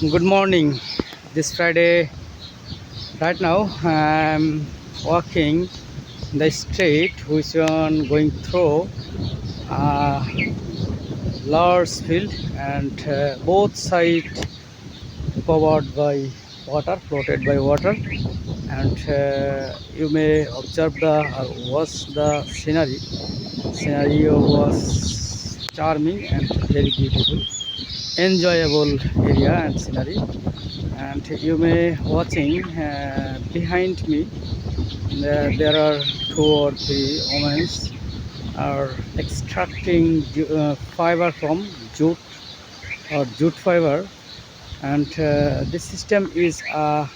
Good morning. This Friday, right now, I'm walking the street which one going through a large field, and both sides covered by water, floated by water, and you may observe the watch the scenery. Scenario was charming and very beautiful, enjoyable area and scenery. And you may watching behind me, there are two or three women are extracting fiber from jute or jute fiber. And this system is a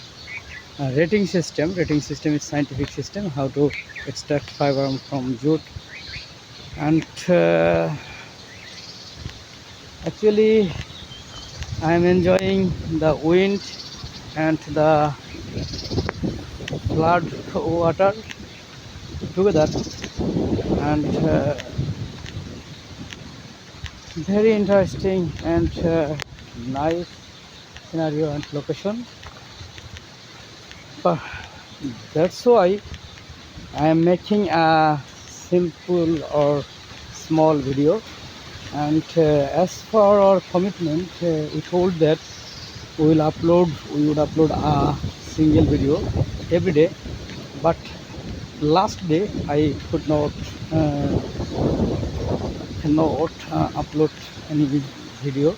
rating system is scientific system how to extract fiber from jute. And actually I am enjoying the wind and the flood water together, and very interesting and nice scenario and location. But that's why I am making a simple or small video. And as for our commitment, we told that we would upload a single video every day. But last day I could not upload any video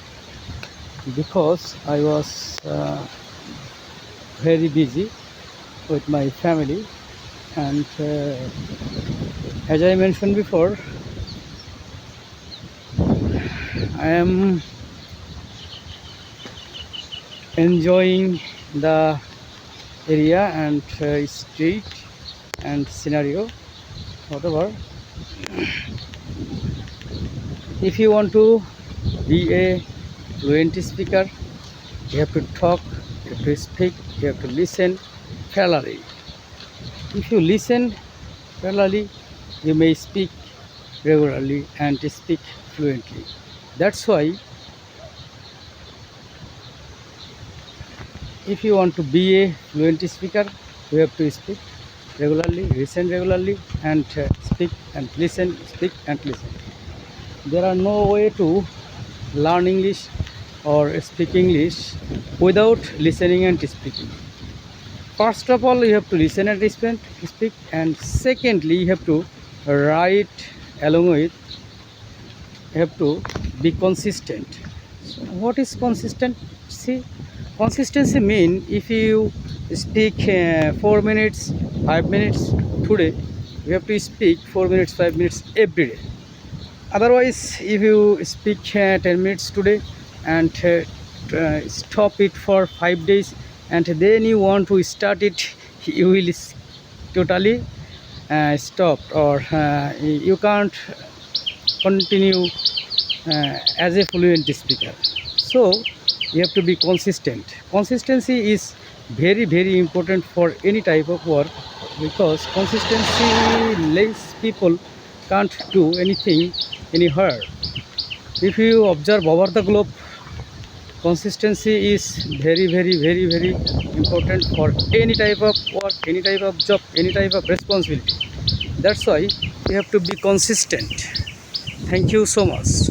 because I was very busy with my family. And as I mentioned before, I am enjoying the area and street and scenario, whatever. If you want to be a fluent speaker, you have to talk, you have to speak, you have to listen fairly. If you listen fairly, you may speak regularly and speak fluently. That's why if you want to be a fluent speaker, you have to speak regularly, listen regularly, and speak and listen, speak and listen. There are no way to learn English or speak English without listening and speaking. First of all, you have to listen and speak, and secondly, you have to write along with. You have to be consistent. So what is consistency? Consistency mean if you speak 4 minutes, 5 minutes today, you have to speak 4 minutes, 5 minutes every day. Otherwise, if you speak 10 minutes today and stop it for 5 days, and then you want to start it, you will totally stop, or you can't continue as a fluent speaker. So you have to be consistent. Consistency is very important for any type of work, because consistency less people can't do anything anywhere. If you observe over the globe, consistency is very important for any type of work, any type of job, any type of responsibility. That's why you have to be consistent. Thank you so much.